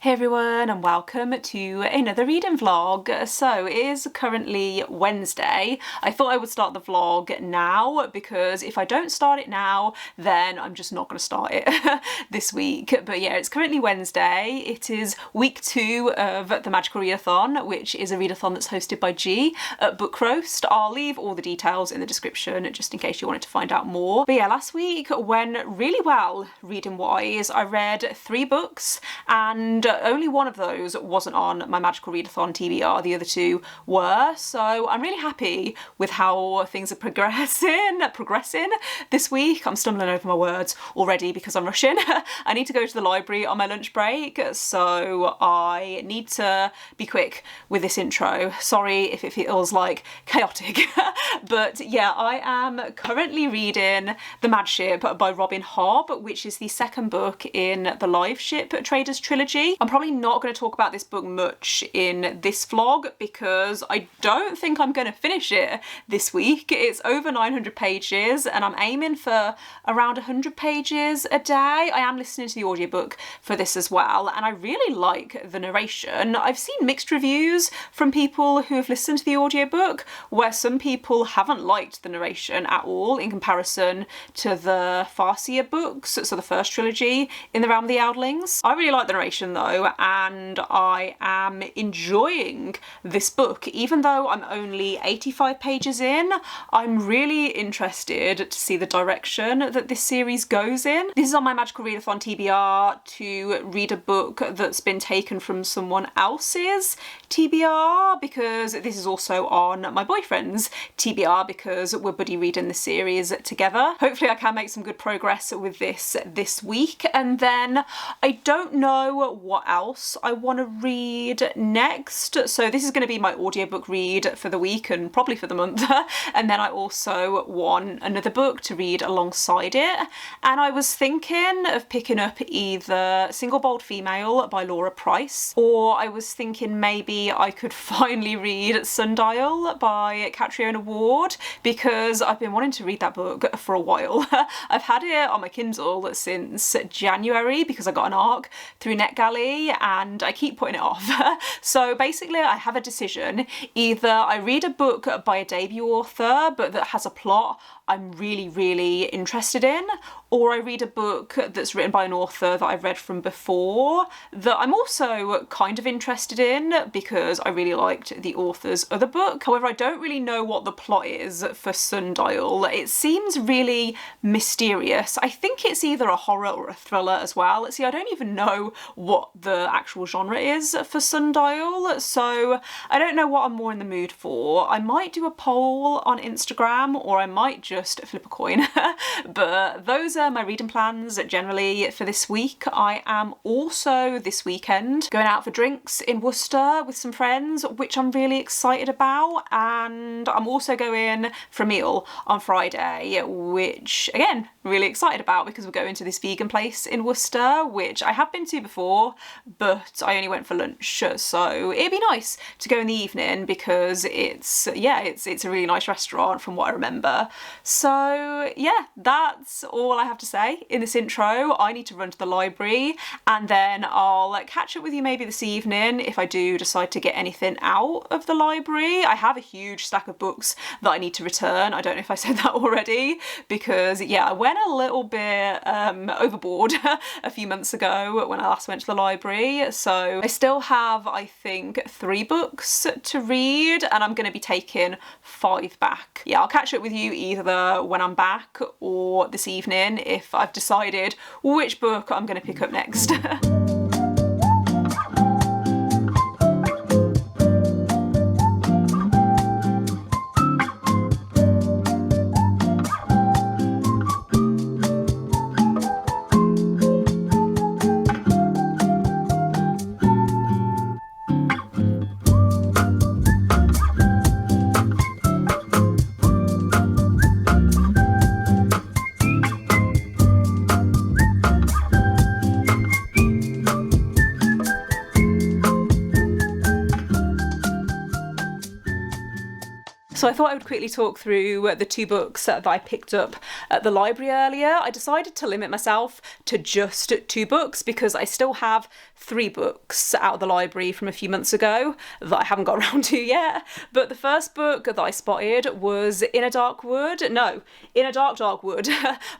Hey everyone, and welcome to another reading vlog. So it is currently Wednesday. I thought I would start the vlog now because if I don't start it now, then I'm just not going to start it this week. But yeah, it's currently Wednesday. It is week 2 of the Magical Readathon, which is a readathon that's hosted by G at Book Roast. I'll leave all the details in the description just in case you wanted to find out more. But yeah, last week went really well reading wise. I read 3 books and only one of those wasn't on my Magical Readathon TBR, the other 2 were, so I'm really happy with how things are progressing this week. I'm stumbling over my words already because I'm rushing. I need to go to the library on my lunch break, so I need to be quick with this intro. Sorry if it feels like chaotic, but yeah, I am currently reading The Mad Ship by Robin Hobb, which is the second book in the Live Ship Traders trilogy. I'm probably not going to talk about this book much in this vlog because I don't think I'm going to finish it this week. It's over 900 pages and I'm aiming for around 100 pages a day. I am listening to the audiobook for this as well, and I really like the narration. I've seen mixed reviews from people who have listened to the audiobook where some people haven't liked the narration at all in comparison to the Farseer books, so the first trilogy in the Realm of the Outlandings. I really like the narration though, and I am enjoying this book. Even though I'm only 85 pages in, I'm really interested to see the direction that this series goes in. This is on my Magical Readathon TBR to read a book that's been taken from someone else's TBR, because this is also on my boyfriend's TBR because we're buddy reading the series together. Hopefully I can make some good progress with this week, and then I don't know what else I want to read next. So this is going to be my audiobook read for the week and probably for the month. And then I also want another book to read alongside it. And I was thinking of picking up either Single Bold Female by Laura Price, or I was thinking maybe I could finally read Sundial by Catriona because I've been wanting to read that book for a while. I've had it on my Kindle since January because I got an ARC through NetGalley and I keep putting it off. So basically I have a decision. Either I read a book by a debut author but that has a plot I'm really interested in, or I read a book that's written by an author that I've read from before that I'm also kind of interested in because I really liked the author's other book. However, I don't really know what the plot is for Sundial. It seems really mysterious. I think it's either a horror or a thriller as well. See, I don't even know what the actual genre is for Sundial, so I don't know what I'm more in the mood for. I might do a poll on Instagram, or I might just flip a coin. But those are my reading plans generally for this week. I am also this weekend going out for drinks in Worcester with some friends, which I'm really excited about, and I'm also going for a meal on Friday, which again really excited about because we're going to this vegan place in Worcester, which I have been to before but I only went for lunch, so it'd be nice to go in the evening because it's a really nice restaurant from what I remember. So yeah, that's all I have to say in this intro. I need to run to the library and then I'll catch up with you maybe this evening if I do decide to get anything out of the library. I have a huge stack of books that I need to return. I don't know if I said that already because yeah, I went a little bit overboard a few months ago when I last went to the library. So I still have, I think, 3 books to read and I'm going to be taking 5 back. Yeah, I'll catch up with you either when I'm back or this evening if I've decided which book I'm going to pick up next. So I thought I would quickly talk through the 2 books that I picked up at the library earlier. I decided to limit myself to just 2 books because I still have 3 books out of the library from a few months ago that I haven't got around to yet. But the first book that I spotted was In a Dark Wood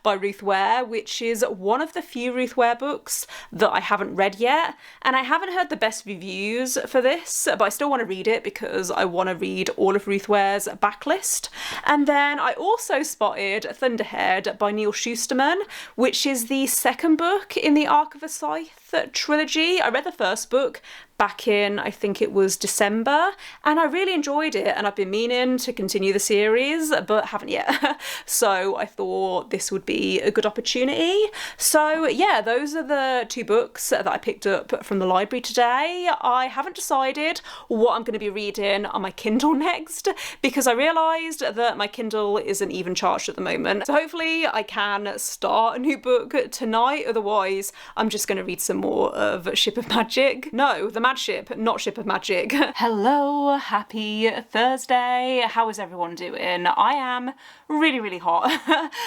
by Ruth Ware, which is one of the few Ruth Ware books that I haven't read yet. And I haven't heard the best reviews for this, but I still want to read it because I want to read all of Ruth Ware's backlist. And then I also spotted Thunderhead by Neil Shusterman, which is the second book in the Arc of a Scythe trilogy. I read the first book back in, I think it was December, and I really enjoyed it, and I've been meaning to continue the series, but haven't yet. So I thought this would be a good opportunity. So yeah, those are the 2 books that I picked up from the library today. I haven't decided what I'm going to be reading on my Kindle next, because I realised that my Kindle isn't even charged at the moment. So hopefully I can start a new book tonight, otherwise I'm just going to read some more of Ship of Magic. No, the Mad Ship, not Ship of Magic. Hello, happy Thursday. How is everyone doing? I am really hot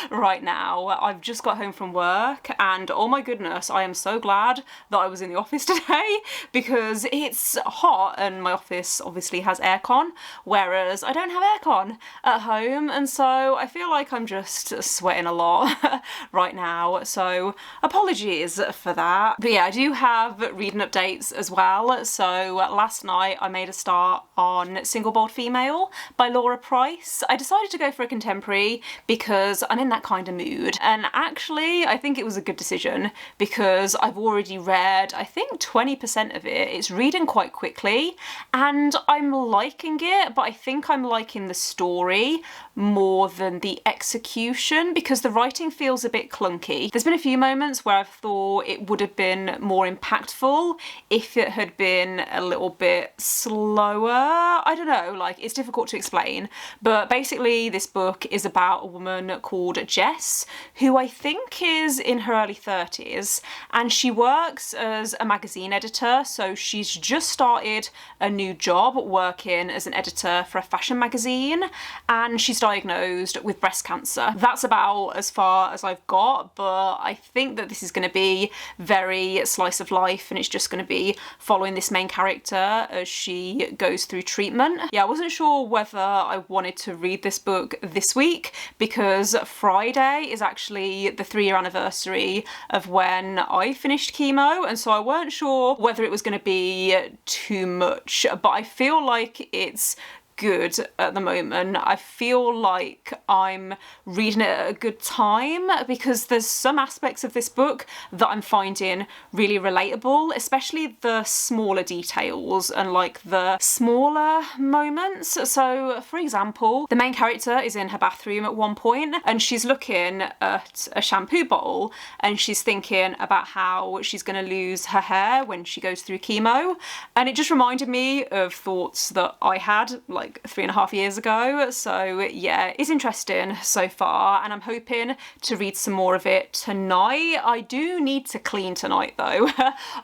right now. I've just got home from work and oh my goodness, I am so glad that I was in the office today because it's hot and my office obviously has aircon, whereas I don't have aircon at home, and so I feel like I'm just sweating a lot right now, so apologies for that. But yeah, I do have reading updates as well. So last night I made a start on Single Bold Female by Laura Price. I decided to go for a contemporary because I'm in that kind of mood, and actually I think it was a good decision because I've already read I think 20% of it. It's reading quite quickly and I'm liking it, but I think I'm liking the story more than the execution because the writing feels a bit clunky. There's been a few moments where I've thought it would have been more impactful if it had been a little bit slower. I don't know, like it's difficult to explain, but basically this book is about a woman called Jess who I think is in her early 30s, and she works as a magazine editor. So she's just started a new job working as an editor for a fashion magazine, and she's diagnosed with breast cancer. That's about as far as I've got, but I think that this is going to be very slice of life and it's just going to be following this main character as she goes through treatment. Yeah, I wasn't sure whether I wanted to read this book this week because Friday is actually the 3-year anniversary of when I finished chemo, and so I weren't sure whether it was going to be too much, but I feel like it's good at the moment. I feel like I'm reading it at a good time because there's some aspects of this book that I'm finding really relatable, especially the smaller details and like the smaller moments. So for example, the main character is in her bathroom at one point and she's looking at a shampoo bottle and she's thinking about how she's going to lose her hair when she goes through chemo, and it just reminded me of thoughts that I had like 3.5 years ago. So yeah, it's interesting so far and I'm hoping to read some more of it tonight. I do need to clean tonight though.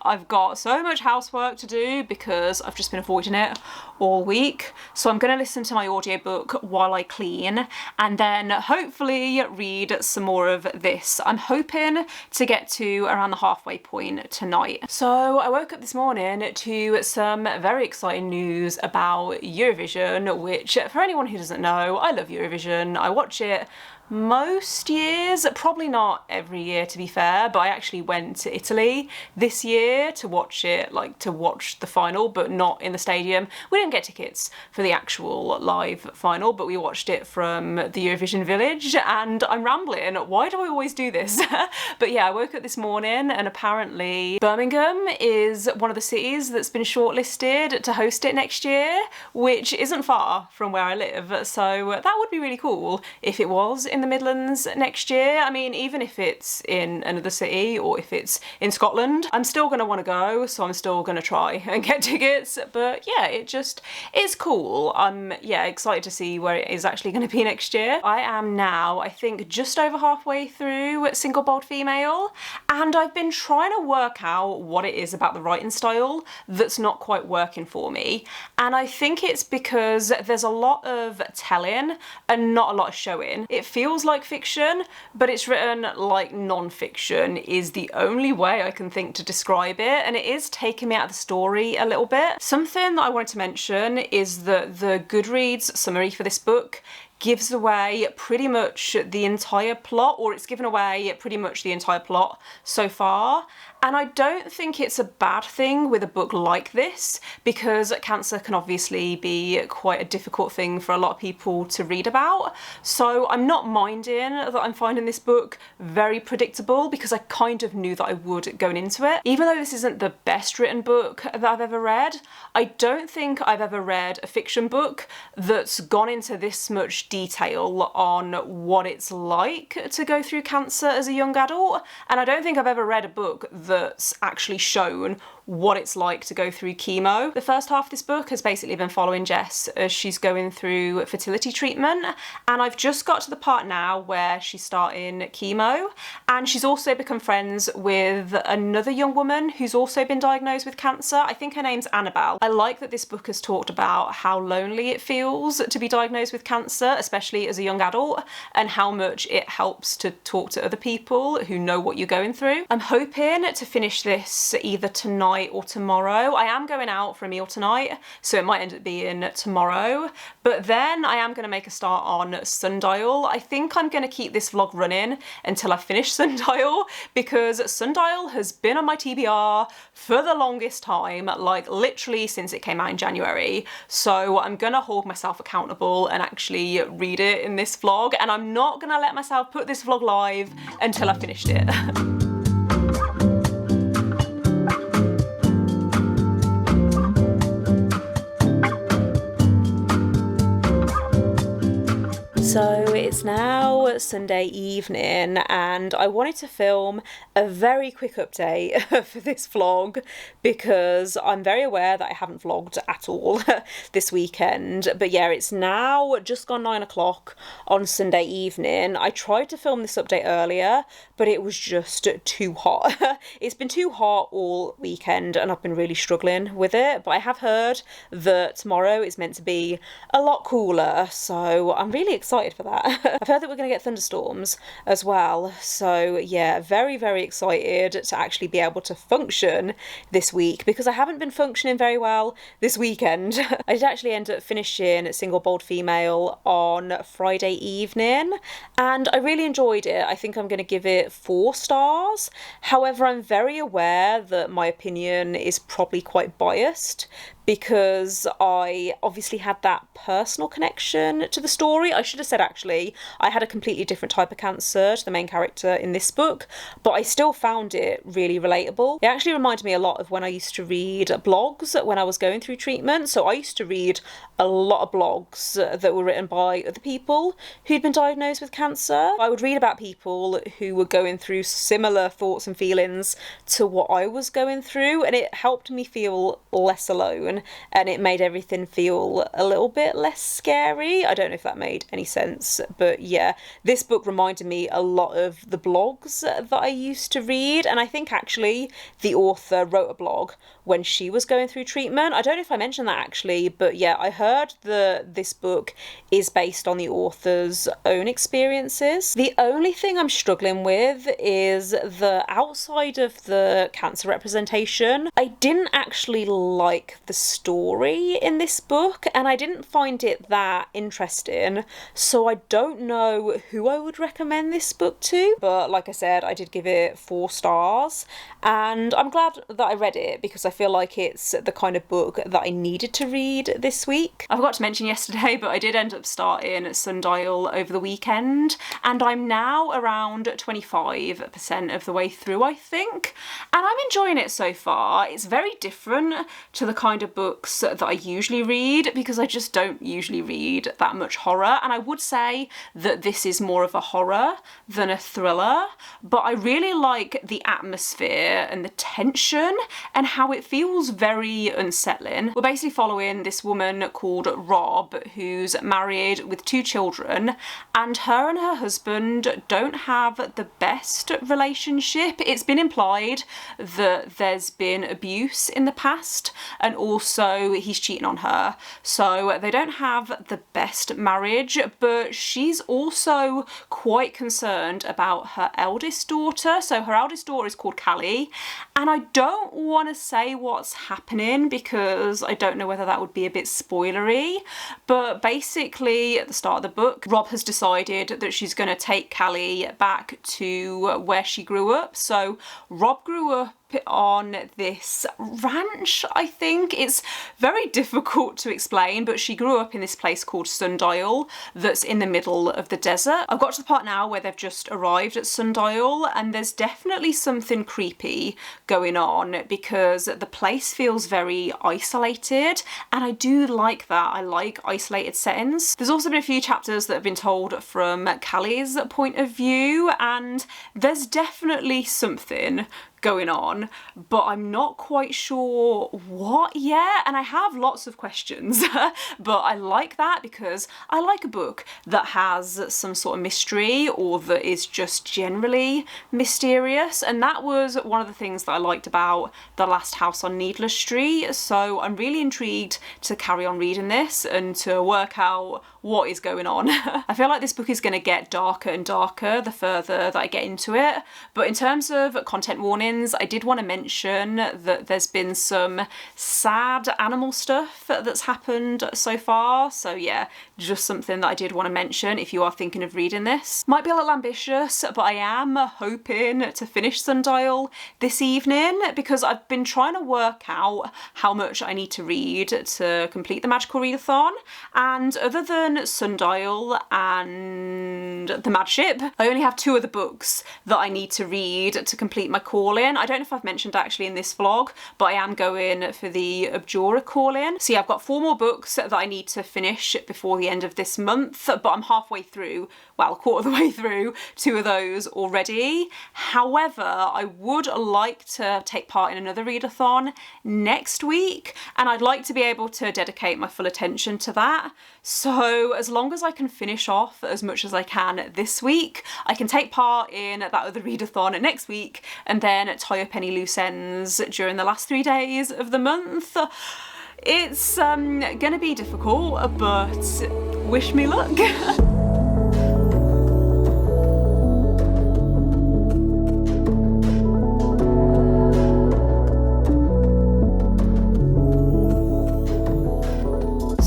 I've got so much housework to do because I've just been avoiding it all week. So I'm going to listen to my audiobook while I clean and then hopefully read some more of this. I'm hoping to get to around the halfway point tonight. So I woke up this morning to some very exciting news about Eurovision, which for anyone who doesn't know, I love Eurovision. I watch it most years, probably not every year to be fair, but I actually went to Italy this year to watch it, like to watch the final, but not in the stadium. We didn't get tickets for the actual live final, but we watched it from the Eurovision Village, and I'm rambling. Why do I always do this? But yeah, I woke up this morning and apparently Birmingham is one of the cities that's been shortlisted to host it next year, which isn't far from where I live, so that would be really cool if it was in the Midlands next year. I mean, even if it's in another city or if it's in Scotland, I'm still going to want to go, so I'm still going to try and get tickets. But yeah, it's cool. I'm excited to see where it is actually going to be next year. I am now, I think, just over halfway through Single Bold Female, and I've been trying to work out what it is about the writing style that's not quite working for me. And I think it's because there's a lot of telling and not a lot of showing. It feels feels like fiction, but it's written like non-fiction is the only way I can think to describe it, and it is taking me out of the story a little bit. Something that I wanted to mention is that the Goodreads summary for this book gives away pretty much the entire plot, or it's given away pretty much the entire plot so far. And I don't think it's a bad thing with a book like this, because cancer can obviously be quite a difficult thing for a lot of people to read about. So I'm not minding that I'm finding this book very predictable, because I kind of knew that I would going into it. Even though this isn't the best written book that I've ever read, I don't think I've ever read a fiction book that's gone into this much detail on what it's like to go through cancer as a young adult. And I don't think I've ever read a book that's actually shown what it's like to go through chemo. The first half of this book has basically been following Jess as she's going through fertility treatment, and I've just got to the part now where she's starting chemo, and she's also become friends with another young woman who's also been diagnosed with cancer. I think her name's Annabelle. I like that this book has talked about how lonely it feels to be diagnosed with cancer, especially as a young adult, and how much it helps to talk to other people who know what you're going through. I'm hoping to finish this either tonight or tomorrow. I am going out for a meal tonight, so it might end up being tomorrow, but then I am going to make a start on Sundial. I think I'm going to keep this vlog running until I finish Sundial, because Sundial has been on my TBR for the longest time, like literally since it came out in January. So I'm going to hold myself accountable and actually read it in this vlog, and I'm not going to let myself put this vlog live until I've finished it. So it's now Sunday evening, and I wanted to film a very quick update for this vlog, because I'm very aware that I haven't vlogged at all this weekend. But yeah, it's now just gone 9 o'clock on Sunday evening. I tried to film this update earlier, but it was just too hot. It's been too hot all weekend and I've been really struggling with it, but I have heard that tomorrow is meant to be a lot cooler, so I'm really excited for that. I've heard that we're going to get thunderstorms as well, so yeah, very, very excited to actually be able to function this week, because I haven't been functioning very well this weekend. I did actually end up finishing Single Bold Female on Friday evening, and I really enjoyed it. I think I'm going to give it 4 stars. However, I'm very aware that my opinion is probably quite biased, because I obviously had that personal connection to the story. I should have said, actually, I had a completely different type of cancer to the main character in this book, but I still found it really relatable. It actually reminded me a lot of when I used to read blogs when I was going through treatment. So I used to read a lot of blogs that were written by other people who'd been diagnosed with cancer. I would read about people who were going through similar thoughts and feelings to what I was going through, and it helped me feel less alone, and it made everything feel a little bit less scary. I don't know if that made any sense, but yeah, this book reminded me a lot of the blogs that I used to read, and I think actually the author wrote a blog when she was going through treatment. I don't know if I mentioned that actually, but yeah, I heard that this book is based on the author's own experiences. The only thing I'm struggling with is the outside of the cancer representation. I didn't actually like the story in this book, and I didn't find it that interesting, so I don't know who I would recommend this book to. But like I said, I did give it 4 stars, and I'm glad that I read it, because I feel like it's the kind of book that I needed to read this week. I forgot to mention yesterday, but I did end up starting Sundial over the weekend, and I'm now around 25% of the way through, I think, and I'm enjoying it so far. It's very different to the kind of books that I usually read, because I just don't usually read that much horror, and I would say that this is more of a horror than a thriller, but I really like the atmosphere and the tension and how it feels very unsettling. We're basically following this woman called Rob, who's married with 2 children, and her husband don't have the best relationship. It's been implied that there's been abuse in the past, and also he's cheating on her. So they don't have the best marriage, but she's also quite concerned about her eldest daughter. So her eldest daughter is called Callie, and I don't want to say what's happening because I don't know whether that would be a bit spoilery, but basically at the start of the book, Rob has decided that she's going to take Callie back to where she grew up. So Rob grew up on this ranch, I think. It's very difficult to explain, but she grew up in this place called Sundial that's in the middle of the desert. I've got to the part now where they've just arrived at Sundial, and there's definitely something creepy going on because the place feels very isolated, and I do like that. I like isolated settings. There's also been a few chapters that have been told from Callie's point of view, and there's definitely something going on, but I'm not quite sure what yet, and I have lots of questions. But I like that because I like a book that has some sort of mystery or that is just generally mysterious, and that was one of the things that I liked about The Last House on Needless Street. So I'm really intrigued to carry on reading this and to work out what is going on. I feel like this book is going to get darker and darker the further that I get into it, but in terms of content warnings, I did want to mention that there's been some sad animal stuff that's happened so far. So yeah, just something that I did want to mention if you are thinking of reading this. Might be a little ambitious, but I am hoping to finish Sundial this evening because I've been trying to work out how much I need to read to complete the Magical Readathon, and other than Sundial and The Mad Ship, I only have 2 other books that I need to read to complete my call-in. I don't know if I've mentioned actually in this vlog, but I am going for the Abjura call-in. So yeah, I've got 4 more books that I need to finish before the end of this month, but I'm halfway through, well, a quarter of the way through 2 of those already. However, I would like to take part in another readathon next week, and I'd like to be able to dedicate my full attention to that. So as long as I can finish off as much as I can this week, I can take part in that other readathon next week and then tie up any loose ends during the last 3 days of the month. It's gonna be difficult, but wish me luck.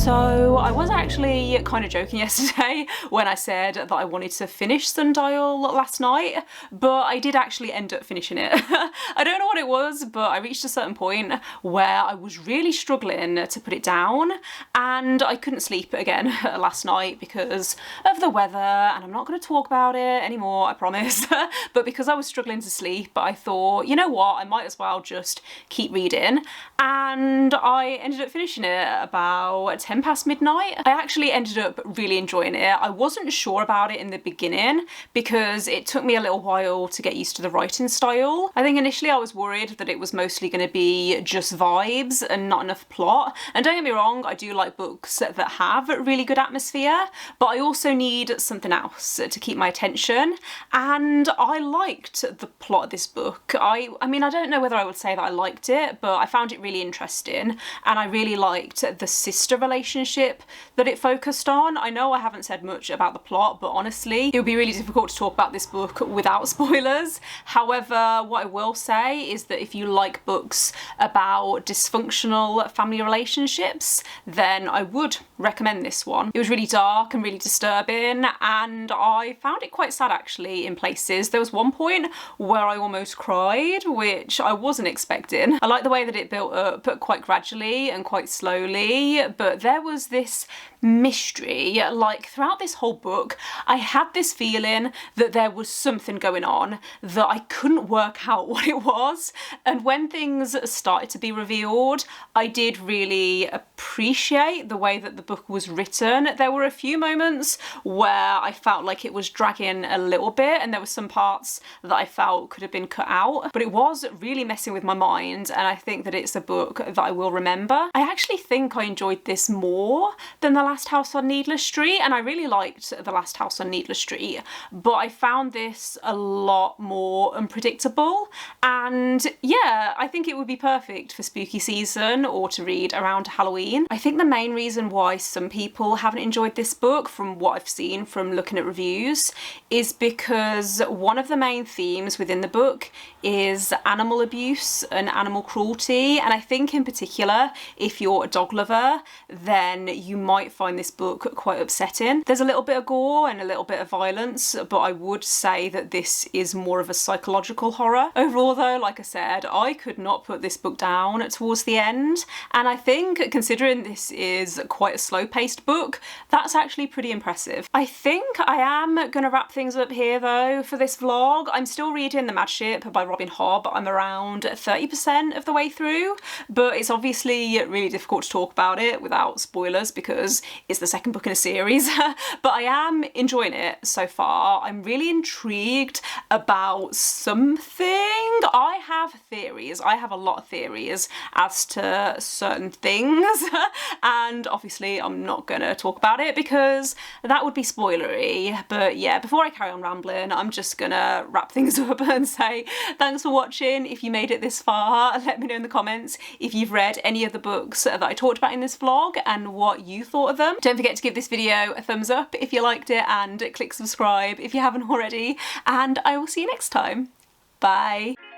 So I was actually kind of joking yesterday when I said that I wanted to finish Sundial last night, but I did actually end up finishing it. I don't know what it was, but I reached a certain point where I was really struggling to put it down, and I couldn't sleep again last night because of the weather, and I'm not going to talk about it anymore, I promise. But because I was struggling to sleep, I thought, you know what, I might as well just keep reading, and I ended up finishing it about 10 past midnight. I actually ended up really enjoying it. I wasn't sure about it in the beginning because it took me a little while to get used to the writing style. I think initially I was worried that it was mostly going to be just vibes and not enough plot. And don't get me wrong, I do like books that have really good atmosphere, but I also need something else to keep my attention. And I liked the plot of this book. I mean, I don't know whether I would say that I liked it, but I found it really interesting, and I really liked the sister relationship that it focused on. I know I haven't said much about the plot, but honestly, it would be really difficult to talk about this book without spoilers. However, what I will say is that if you like books about dysfunctional family relationships, then I would recommend this one. It was really dark and really disturbing, and I found it quite sad actually in places. There was one point where I almost cried, which I wasn't expecting. I like the way that it built up quite gradually and quite slowly, but then there was this mystery. Like throughout this whole book, I had this feeling that there was something going on that I couldn't work out what it was. And when things started to be revealed, I did really appreciate the way that the book was written. There were a few moments where I felt like it was dragging a little bit, and there were some parts that I felt could have been cut out, but it was really messing with my mind, and I think that it's a book that I will remember. I actually think I enjoyed this more than The Last House on Needless Street, and I really liked The Last House on Needless Street, but I found this a lot more unpredictable, and yeah, I think it would be perfect for spooky season or to read around Halloween. I think the main reason why some people haven't enjoyed this book, from what I've seen from looking at reviews, is because one of the main themes within the book is animal abuse and animal cruelty, and I think in particular if you're a dog lover then you might find this book quite upsetting. There's a little bit of gore and a little bit of violence, but I would say that this is more of a psychological horror. Overall though, like I said, I could not put this book down towards the end, and I think considering this is quite a slow-paced book, that's actually pretty impressive. I think I am going to wrap things up here though for this vlog. I'm still reading The Mad Ship by Robin Hobb. I'm around 30% of the way through, but it's obviously really difficult to talk about it without spoilers because it's the second book in a series, but I am enjoying it so far. I'm really intrigued about something. I have theories. I have a lot of theories as to certain things, and obviously I'm not going to talk about it because that would be spoilery. But yeah, before I carry on rambling, I'm just gonna wrap things up and say thanks for watching. If you made it this far, let me know in the comments if you've read any of the books that I talked about in this vlog and what you thought of them. Don't forget to give this video a thumbs up if you liked it, and click subscribe if you haven't already, and I will see you next time. Bye.